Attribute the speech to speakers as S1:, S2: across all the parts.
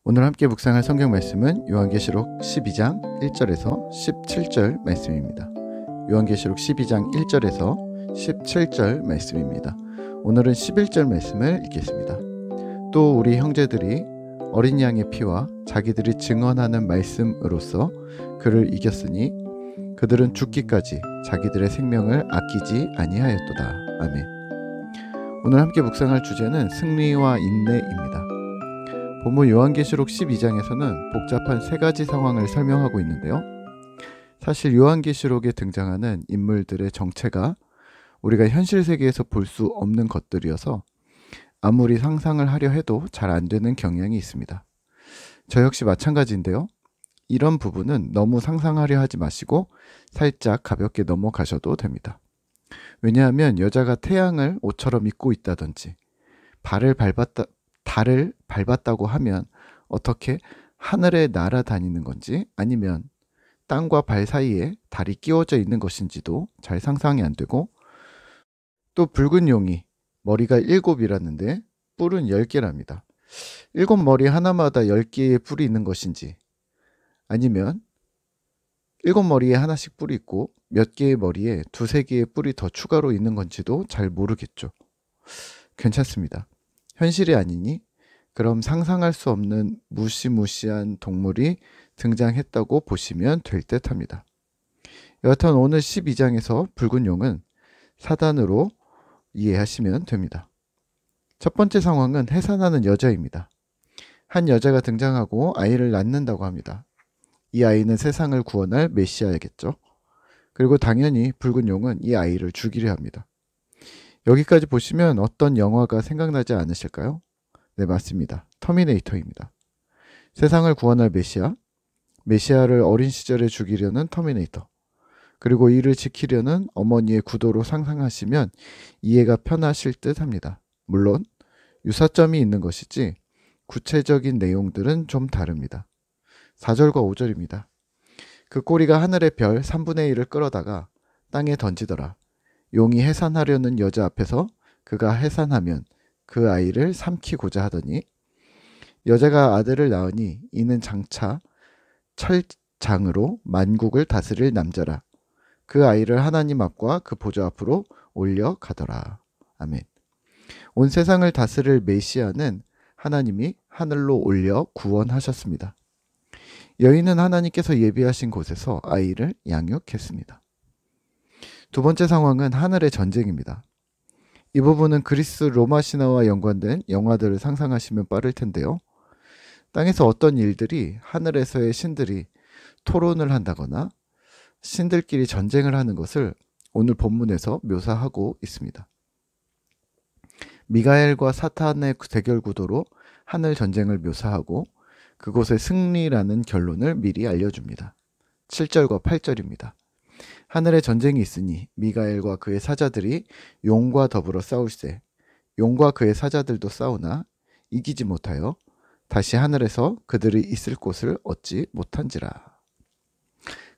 S1: 오늘 함께 묵상할 성경 말씀은 요한계시록 12장 1절에서 17절 말씀입니다. 요한계시록 12장 1절에서 17절 말씀입니다. 오늘은 11절 말씀을 읽겠습니다. 또 우리 형제들이 어린 양의 피와 자기들이 증언하는 말씀으로써 그를 이겼으니 그들은 죽기까지 자기들의 생명을 아끼지 아니하였도다. 아멘. 오늘 함께 묵상할 주제는 승리와 인내입니다. 본문 요한계시록 12장에서는 복잡한 세 가지 상황을 설명하고 있는데요. 사실 요한계시록에 등장하는 인물들의 정체가 우리가 현실 세계에서 볼 수 없는 것들이어서 아무리 상상을 하려 해도 잘 안 되는 경향이 있습니다. 저 역시 마찬가지인데요. 이런 부분은 너무 상상하려 하지 마시고 살짝 가볍게 넘어가셔도 됩니다. 왜냐하면 여자가 태양을 옷처럼 입고 있다든지 달을 밟았다고 하면 어떻게 하늘에 날아다니는 건지 아니면 땅과 발 사이에 달이 끼워져 있는 것인지도 잘 상상이 안 되고, 또 붉은 용이 머리가 7이라는데 뿔은 10개랍니다. 7머리 하나마다 10개의 뿔이 있는 것인지 아니면 7머리에 하나씩 뿔이 있고 몇 개의 머리에 2-3개의 뿔이 더 추가로 있는 건지도 잘 모르겠죠. 괜찮습니다. 현실이 아니니 그럼 상상할 수 없는 무시무시한 동물이 등장했다고 보시면 될 듯합니다. 여하튼 오늘 12장에서 붉은 용은 사단으로 이해하시면 됩니다. 첫 번째 상황은 해산하는 여자입니다. 한 여자가 등장하고 아이를 낳는다고 합니다. 이 아이는 세상을 구원할 메시아이겠죠. 그리고 당연히 붉은 용은 이 아이를 죽이려 합니다. 여기까지 보시면 어떤 영화가 생각나지 않으실까요? 네, 맞습니다. 터미네이터입니다. 세상을 구원할 메시아를 어린 시절에 죽이려는 터미네이터, 그리고 이를 지키려는 어머니의 구도로 상상하시면 이해가 편하실 듯 합니다. 물론 유사점이 있는 것이지 구체적인 내용들은 좀 다릅니다. 4절과 5절입니다. 그 꼬리가 하늘의 별 3분의 1을 끌어다가 땅에 던지더라. 용이 해산하려는 여자 앞에서 그가 해산하면 그 아이를 삼키고자 하더니 여자가 아들을 낳으니 이는 장차 철장으로 만국을 다스릴 남자라. 그 아이를 하나님 앞과 그 보좌 앞으로 올려가더라. 아멘. 온 세상을 다스릴 메시아는 하나님이 하늘로 올려 구원하셨습니다. 여인은 하나님께서 예비하신 곳에서 아이를 양육했습니다. 두 번째 상황은 하늘의 전쟁입니다. 이 부분은 그리스 로마 신화와 연관된 영화들을 상상하시면 빠를 텐데요. 땅에서 어떤 일들이 하늘에서의 신들이 토론을 한다거나 신들끼리 전쟁을 하는 것을 오늘 본문에서 묘사하고 있습니다. 미가엘과 사탄의 대결 구도로 하늘 전쟁을 묘사하고 그곳의 승리라는 결론을 미리 알려줍니다. 7절과 8절입니다. 하늘에 전쟁이 있으니 미가엘과 그의 사자들이 용과 더불어 싸울세. 용과 그의 사자들도 싸우나 이기지 못하여 다시 하늘에서 그들이 있을 곳을 얻지 못한지라.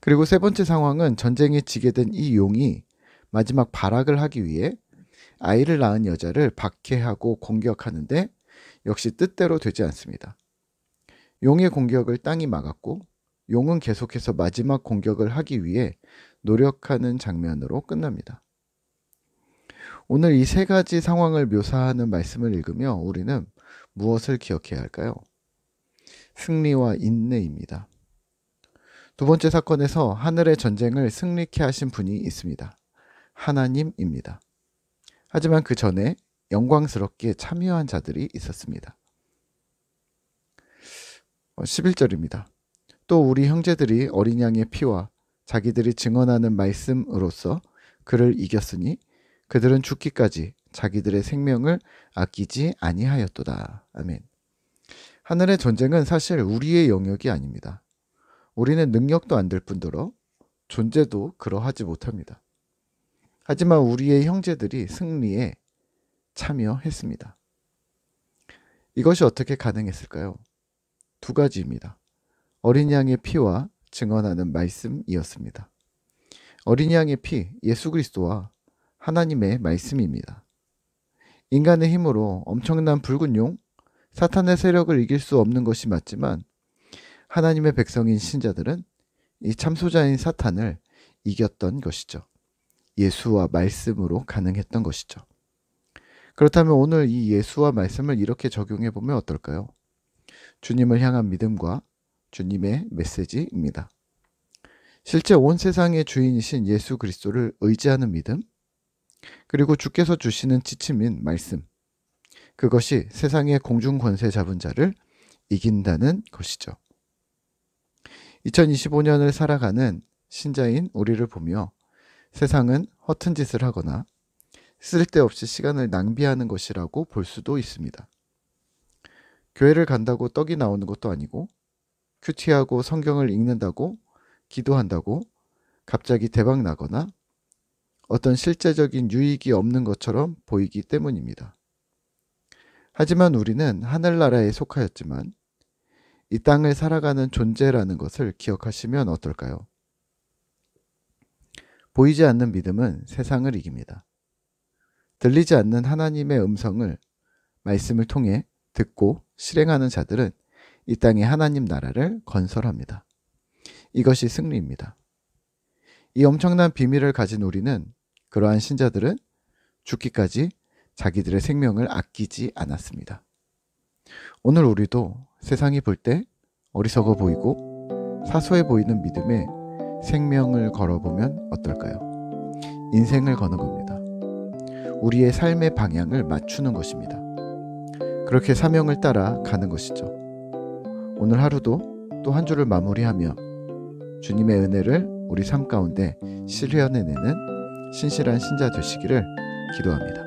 S1: 그리고 세 번째 상황은 전쟁에 지게 된 이 용이 마지막 발악을 하기 위해 아이를 낳은 여자를 박해하고 공격하는데 역시 뜻대로 되지 않습니다. 용의 공격을 땅이 막았고 용은 계속해서 마지막 공격을 하기 위해 노력하는 장면으로 끝납니다. 오늘 이 세 가지 상황을 묘사하는 말씀을 읽으며 우리는 무엇을 기억해야 할까요? 승리와 인내입니다. 두 번째 사건에서 하늘의 전쟁을 승리케 하신 분이 있습니다. 하나님입니다. 하지만 그 전에 영광스럽게 참여한 자들이 있었습니다. 11절입니다. 또 우리 형제들이 어린 양의 피와 자기들이 증언하는 말씀으로써 그를 이겼으니 그들은 죽기까지 자기들의 생명을 아끼지 아니하였도다. 아멘. 하늘의 전쟁은 사실 우리의 영역이 아닙니다. 우리는 능력도 안 될 뿐더러 존재도 그러하지 못합니다. 하지만 우리의 형제들이 승리에 참여했습니다. 이것이 어떻게 가능했을까요? 두 가지입니다. 어린 양의 피와 증언하는 말씀이었습니다. 어린 양의 피, 예수 그리스도와 하나님의 말씀입니다. 인간의 힘으로 엄청난 붉은 용, 사탄의 세력을 이길 수 없는 것이 맞지만 하나님의 백성인 신자들은 이 참소자인 사탄을 이겼던 것이죠. 예수와 말씀으로 가능했던 것이죠. 그렇다면 오늘 이 예수와 말씀을 이렇게 적용해 보면 어떨까요? 주님을 향한 믿음과 주님의 메시지입니다. 실제 온 세상의 주인이신 예수 그리스도를 의지하는 믿음, 그리고 주께서 주시는 지침인 말씀, 그것이 세상의 공중 권세 잡은 자를 이긴다는 것이죠. 2025년을 살아가는 신자인 우리를 보며 세상은 허튼 짓을 하거나 쓸데없이 시간을 낭비하는 것이라고 볼 수도 있습니다. 교회를 간다고 떡이 나오는 것도 아니고, 큐티하고 성경을 읽는다고, 기도한다고 갑자기 대박 나거나 어떤 실제적인 유익이 없는 것처럼 보이기 때문입니다. 하지만 우리는 하늘나라에 속하였지만 이 땅을 살아가는 존재라는 것을 기억하시면 어떨까요? 보이지 않는 믿음은 세상을 이깁니다. 들리지 않는 하나님의 음성을 말씀을 통해 듣고 실행하는 자들은 이 땅에 하나님 나라를 건설합니다. 이것이 승리입니다. 이 엄청난 비밀을 가진 우리는, 그러한 신자들은 죽기까지 자기들의 생명을 아끼지 않았습니다. 오늘 우리도 세상이 볼 때 어리석어 보이고 사소해 보이는 믿음에 생명을 걸어보면 어떨까요? 인생을 거는 겁니다. 우리의 삶의 방향을 맞추는 것입니다. 그렇게 사명을 따라 가는 것이죠. 오늘 하루도 또 한 주를 마무리하며 주님의 은혜를 우리 삶 가운데 실현해내는 신실한 신자 되시기를 기도합니다.